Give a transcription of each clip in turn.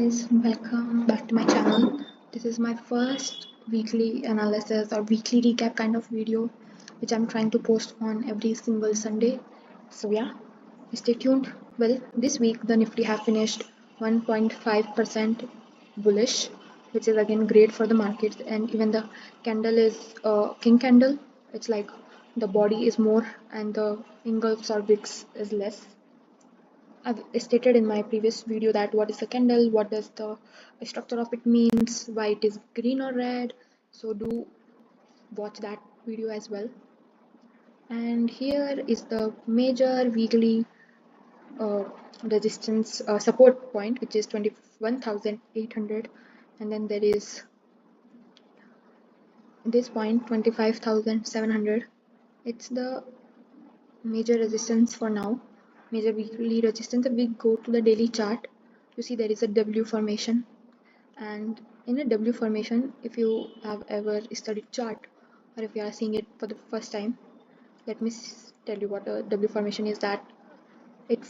guys, welcome back to my channel. This is my first weekly analysis or weekly recap kind of video which I'm trying to post on every single Sunday. So yeah, stay tuned. Well, this week the Nifty have finished 1.5% bullish, which is again great for the markets, and even the candle is a king candle. It's like the body is more and the engulfs or wicks is less. I've stated in my previous video that what is a candle, what does the structure of it means, why it is green or red. So do watch that video as well. And here is the major weekly uh, resistance support point, which is 21,800, and then there is this point 25,700. It's the major resistance for now, major weekly resistance. If we go to the daily chart, you see there is a W formation, and in a W formation, if you have ever studied chart or if you are seeing it for the first time, let me tell you what a W formation is. That it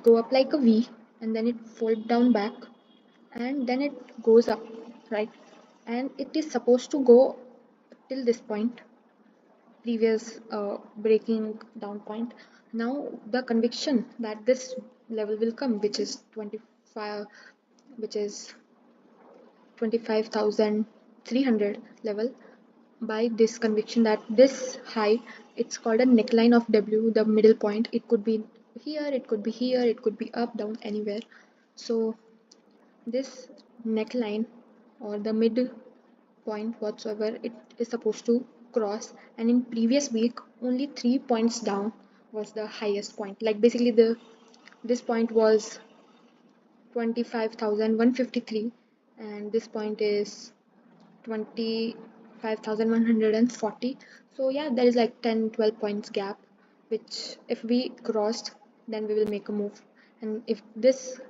go up like a V, and then it fold down back, and then it goes up, right? And it is supposed to go till this point, previous breaking down point. Now the conviction that this level will come, which is 25, which is 25,300 level, by this conviction that this high, it's called a neckline of W, the middle point. It could be here, it could be here, it could be up, down, anywhere. So this neckline or the mid point whatsoever, it is supposed to cross, and in previous week only 3 points down was the highest point. Like basically this point was 25,153 and this point is 25,140. So yeah, there is like 10-12 points gap, which if we crossed, then we will make a move. And if this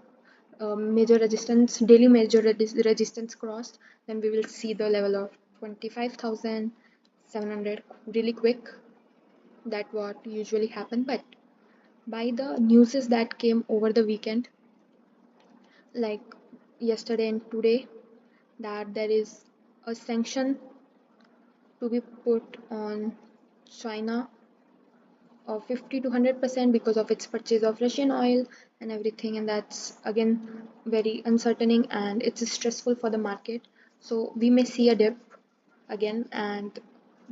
major resistance, daily major resistance crossed, then we will see the level of 25,700 really quick. That what usually happen. But by the newses that came over the weekend, like yesterday and today, that there is a sanction to be put on China of 50 to 100% because of its purchase of Russian oil and everything, and that's again very uncertaining and it's stressful for the market. So we may see a dip again, and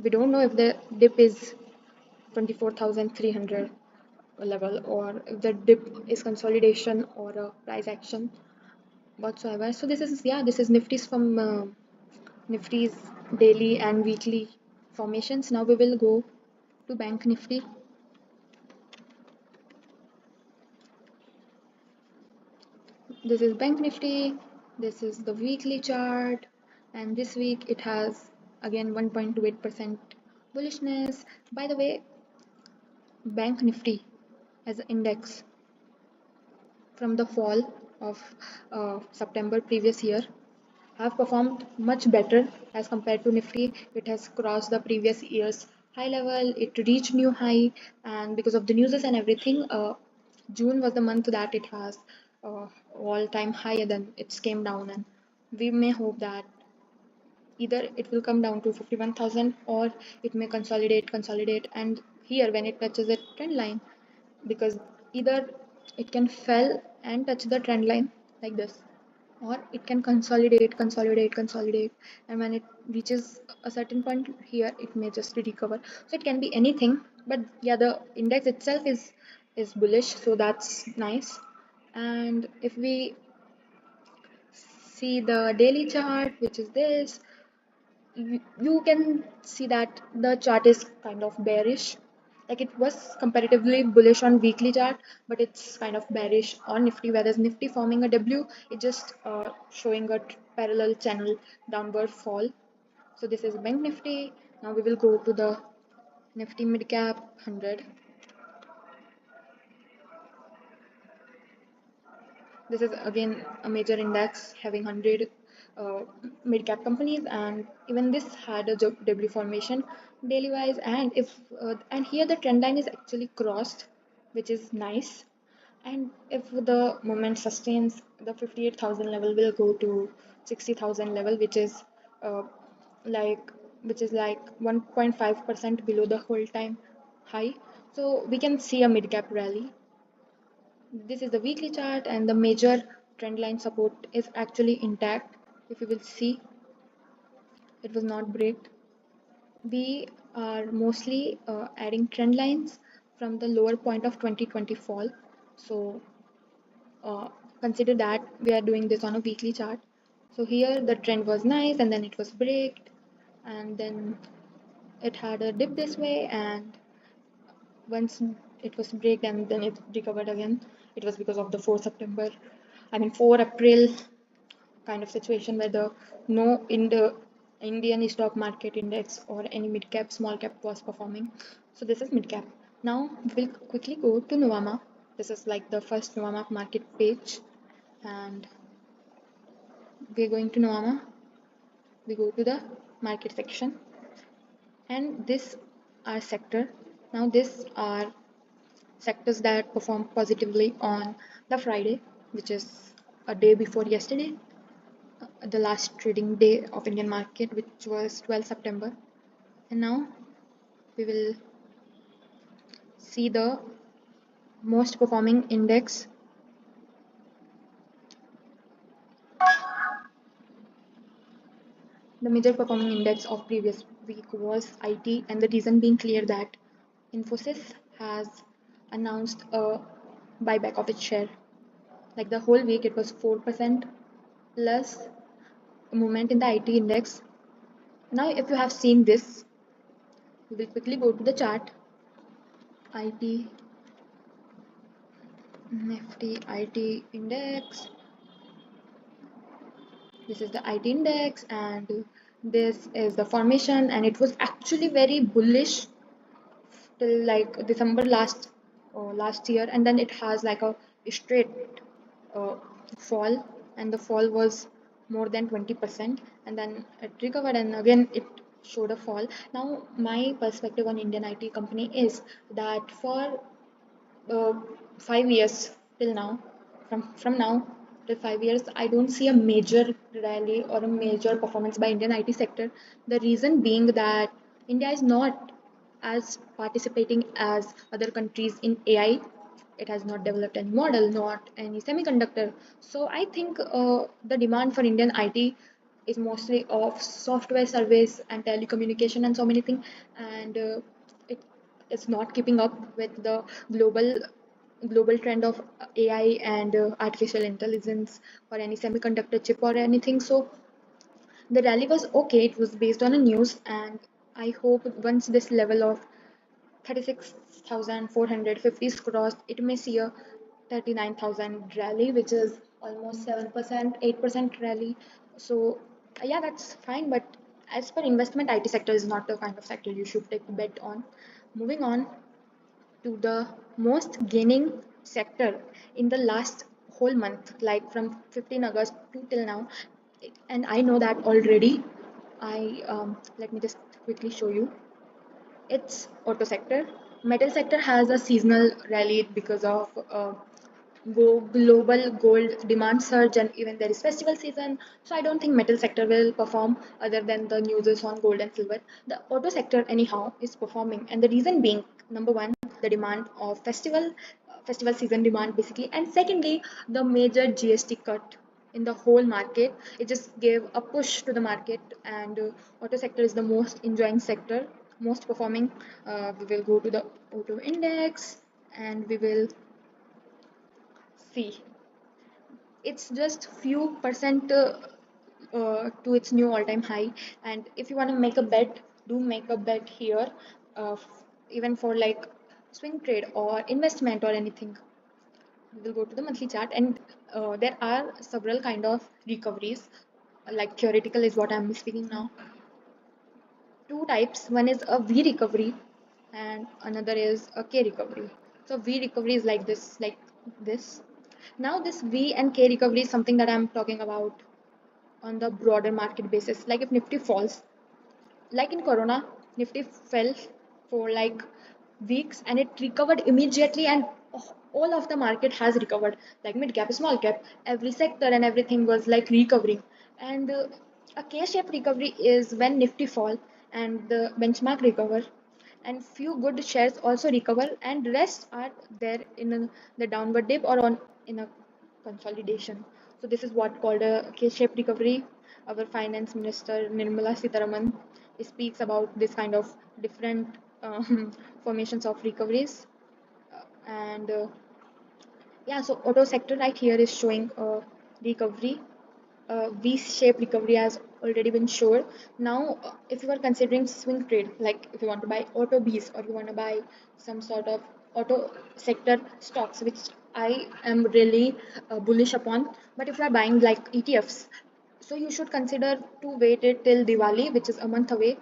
we don't know if the dip is 24,300 level or if the dip is consolidation or a price action whatsoever. So this is Nifty's from Nifty's daily and weekly formations. Now we will go to Bank Nifty. This is Bank Nifty. This is the weekly chart, and this week it has again 1.28% bullishness. By the way, Bank Nifty as an index from the fall of September previous year have performed much better as compared to Nifty. It has crossed the previous year's high level. It reached new high, and because of the news and everything, June was the month that it has all-time high. Then it came down, and we may hope that either it will come down to 51,000 or it may consolidate, and here when it touches a trend line, because either it can fell and touch the trend line like this, or it can consolidate, and when it reaches a certain point here, it may just recover. So it can be anything, but yeah, the index itself is bullish, so that's nice. And if we see the daily chart, which is this, you can see that the chart is kind of bearish. Like it was comparatively bullish on weekly chart, but it's kind of bearish on Nifty, whereas Nifty forming a W, it just showing a parallel channel downward fall. So this is Bank Nifty. Now we will go to the Nifty Mid Cap 100. This is again a major index having 100 mid-cap companies, and even this had a W formation daily wise. And if and here the trend line is actually crossed, which is nice. And if the moment sustains, the 58,000 level will go to 60,000 level, uh, like which is like 1.5% below the whole time high. So we can see a mid cap rally. This is the weekly chart, and the major trend line support is actually intact. If you will see, it was not break. We are mostly adding trend lines from the lower point of 2020 fall. So uh, consider that we are doing this on a weekly chart. So here the trend was nice, and then it was breaked, and then it had a dip this way, and once it was break and then it recovered again. It was because of the 4 September, I mean 4 April kind of situation where the no in the Indian stock market index or any mid cap, small cap was performing. So this is mid cap. Now we'll quickly go to Novama. This is like the first Novama market page, and we're going to Novama. We go to the market section, and this are sector. Now this are sectors that performed positively on the Friday, which is a day before yesterday, the last trading day of Indian market, which was 12 September. And now we will see the most performing index. The major performing index of previous week was IT, and the reason being clear that Infosys has announced a buyback of its share. Like the whole week, it was 4% plus movement in the IT index. Now, if you have seen this, we will quickly go to the chart. IT Nifty IT index. This is the IT index, and this is the formation, and it was actually very bullish till like December last year, and then it has like a straight uh, fall, and the fall was more than 20%, and then it recovered, and again it showed a fall. Now my perspective on Indian IT company is that for uh, 5 years till now, from now till 5 years, I don't see a major rally or a major performance by Indian IT sector. The reason being that India is not as participating as other countries in AI. It has not developed any model, not any semiconductor. So I think the demand for Indian IT is mostly of software service and telecommunication and so many things, and it is not keeping up with the global global trend of AI and artificial intelligence or any semiconductor chip or anything. So the rally was okay. It was based on a news, and I hope once this level of 36,450 is crossed, it may see a 39,000 rally, which is almost 7%, 8% rally. So yeah, that's fine. But as per investment, IT sector is not the kind of sector you should take a bet on. Moving on to the most gaining sector in the last whole month, like from 15 August to till now. And I know that already. I Let me just quickly show you. It's auto sector. Metal sector has a seasonal rally because of global gold demand surge, and even there is festival season. So I don't think metal sector will perform other than the news on gold and silver. The auto sector anyhow is performing, and the reason being, number one, the demand of festival season demand basically, and secondly, the major GST cut in the whole market. It just gave a push to the market, and auto sector is the most enjoying sector, most performing. We will go to the auto index, and we will see it's just few percent to its new all-time high. And if you want to make a bet, do make a bet here, uh, even for like swing trade or investment or anything. We will go to the monthly chart, and there are several kind of recoveries. Like theoretical is what I'm speaking now. Two types. One is a V recovery, and another is a K recovery. So V recovery is like this. Now this V and K recovery is something that I'm talking about on the broader market basis. Like if Nifty falls, like in Corona, Nifty fell for like weeks and it recovered immediately, and all of the market has recovered, like mid cap, small cap, every sector and everything was like recovering. And a K-shaped recovery is when Nifty fall and the benchmark recover, and few good shares also recover, and rest are there in the downward dip or on in a consolidation. So this is what called a K-shaped recovery. Our finance minister Nirmala Sitharaman speaks about this kind of different formations of recoveries. And yeah, so auto sector right here is showing a recovery. V-shaped recovery has already been shown. Now, if you are considering swing trade, like if you want to buy auto Bs or you want to buy some sort of auto sector stocks, which I am really bullish upon, but if you are buying like ETFs, so you should consider to wait it till Diwali, which is a month away,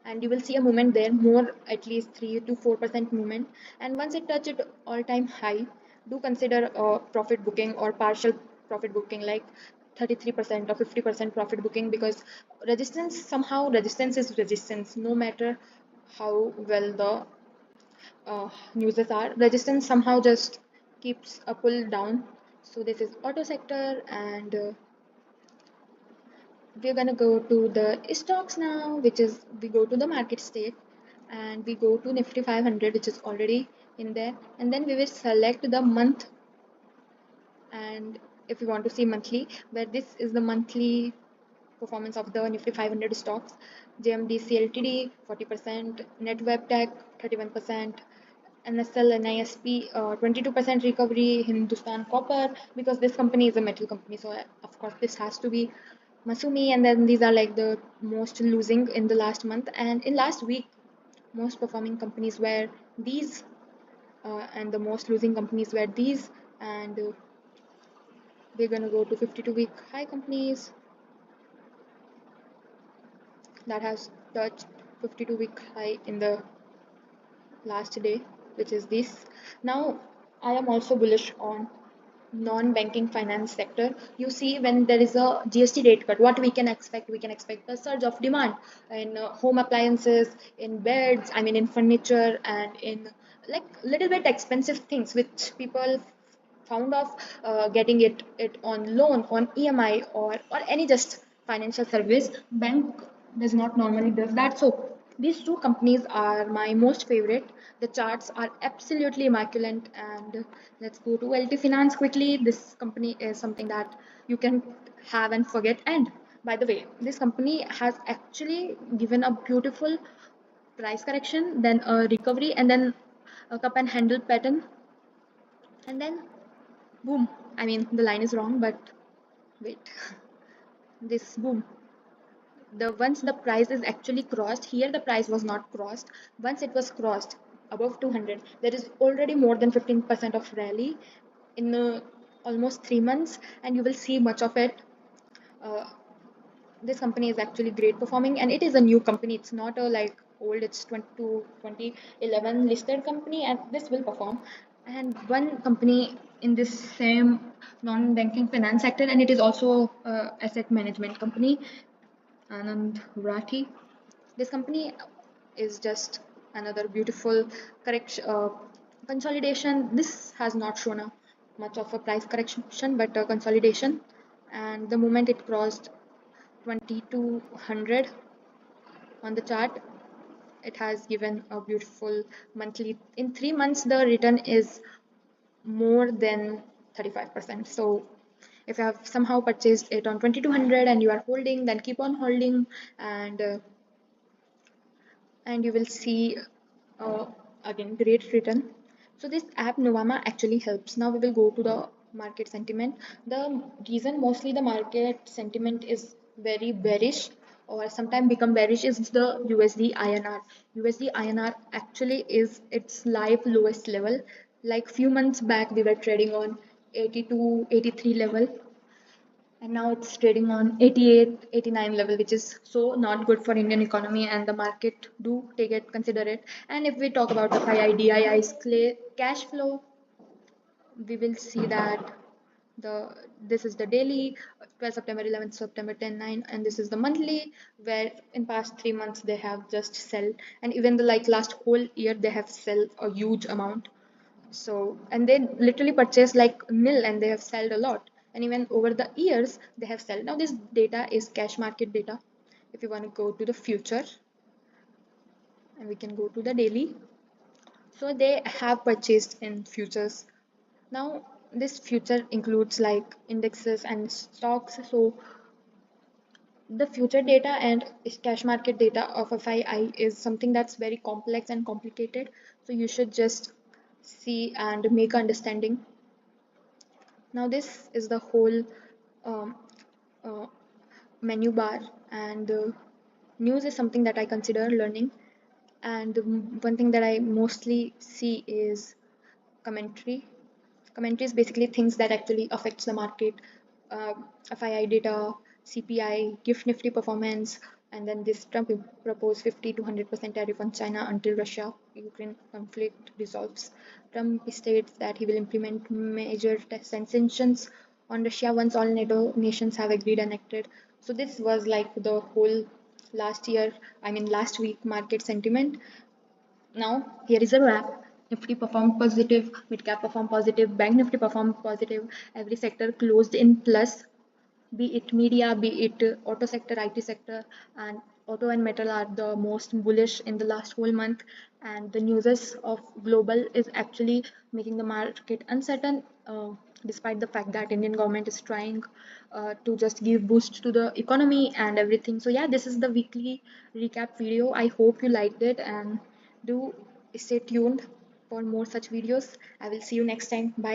and you will see a movement there, more at least 3 to 4% movement. And once it touches all-time high, do consider profit booking or partial profit booking, like 33% or 50% profit booking, because resistance, somehow resistance is resistance, no matter how well the newses are, resistance somehow just keeps a pull down. So this is auto sector, and we're gonna go to the stocks now, which is we go to the market state and we go to Nifty 500, which is already in there, and then we will select the month. And if we want to see monthly, where this is the monthly performance of the Nifty 500 stocks, JMDC Ltd 40%, NetWebTech 31%, NSL NISP 22% recovery, Hindustan Copper, because this company is a metal company, so of course this has to be Masumi. And then these are like the most losing in the last month, and in last week most performing companies were these, and the most losing companies were these. And we're gonna go to 52-week high companies that has touched 52-week high in the last day, which is this. Now, I am also bullish on non-banking finance sector. You see, when there is a GST rate cut, what we can expect? We can expect a surge of demand in home appliances, in beds, I mean in furniture, and in like little bit expensive things which people found of getting it on loan, on EMI, or any just financial service. Bank does not normally does that. So these two companies are my most favorite. The charts are absolutely immaculate. And let's go to LT Finance quickly. This company is something that you can have and forget. And by the way, this company has actually given a beautiful price correction, then a recovery, and then a cup and handle pattern, and then boom. I mean, the line is wrong, but wait. This boom. The once the price is actually crossed, here the price was not crossed. Once it was crossed above 200, there is already more than 15% of rally in almost 3 months, and you will see much of it. Uh, this company is actually great performing, and it is a new company. It's not a like old, it's 2011 listed company, and this will perform. And one company in this same non-banking finance sector, and it is also asset management company, Anand Rathi. This company is just another beautiful correction, consolidation. This has not shown a much of a price correction, but a consolidation. And the moment it crossed 2200 on the chart, it has given a beautiful monthly. In 3 months, the return is more than 35%. So if you have somehow purchased it on 2200 and you are holding, then keep on holding, and you will see uh, again great return. So this app Novama actually helps. Now we will go to the market sentiment. The reason mostly the market sentiment is very bearish or sometimes become bearish is the USD INR. USD INR actually is its live lowest level. Like few months back we were trading on 82, 83 level, and now it's trading on 88, 89 level, which is so not good for Indian economy, and the market do take it, consider it. And if we talk about the FII cash flow, we will see that the this is the daily 12 September, 11th September, 10, 9, and this is the monthly, where in past 3 months they have just sell, and even the like last whole year they have sell a huge amount. So, and they literally purchase like nil and they have sold a lot. And even over the years, they have sold. Now, this data is cash market data. If you want to go to the future, and we can go to the daily. So, they have purchased in futures. Now, this future includes like indexes and stocks. So, the future data and cash market data of FII is something that's very complex and complicated. So, you should just see and make understanding. Now this is the whole um, uh, menu bar, and news is something that I consider learning. And one thing that I mostly see is commentary. Commentary is basically things that actually affects the market, uh, FII data, CPI, gift Nifty performance, and then this Trump proposed 50 to 100% tariff on China until Russia-Ukraine conflict resolves. Trump states that he will implement major sanctions on Russia once all NATO nations have agreed and acted. So this was like the whole last week market sentiment. Now, here is a wrap. Nifty performed positive, mid cap performed positive, bank Nifty performed positive. Every sector closed in plus, be it media, be it auto sector, IT sector, and auto and metal are the most bullish in the last whole month. And the news of global is actually making the market uncertain, despite the fact that Indian government is trying to just give boost to the economy and everything. So yeah, this is the weekly recap video. I hope you liked it, and do stay tuned for more such videos. I will see you next time. Bye.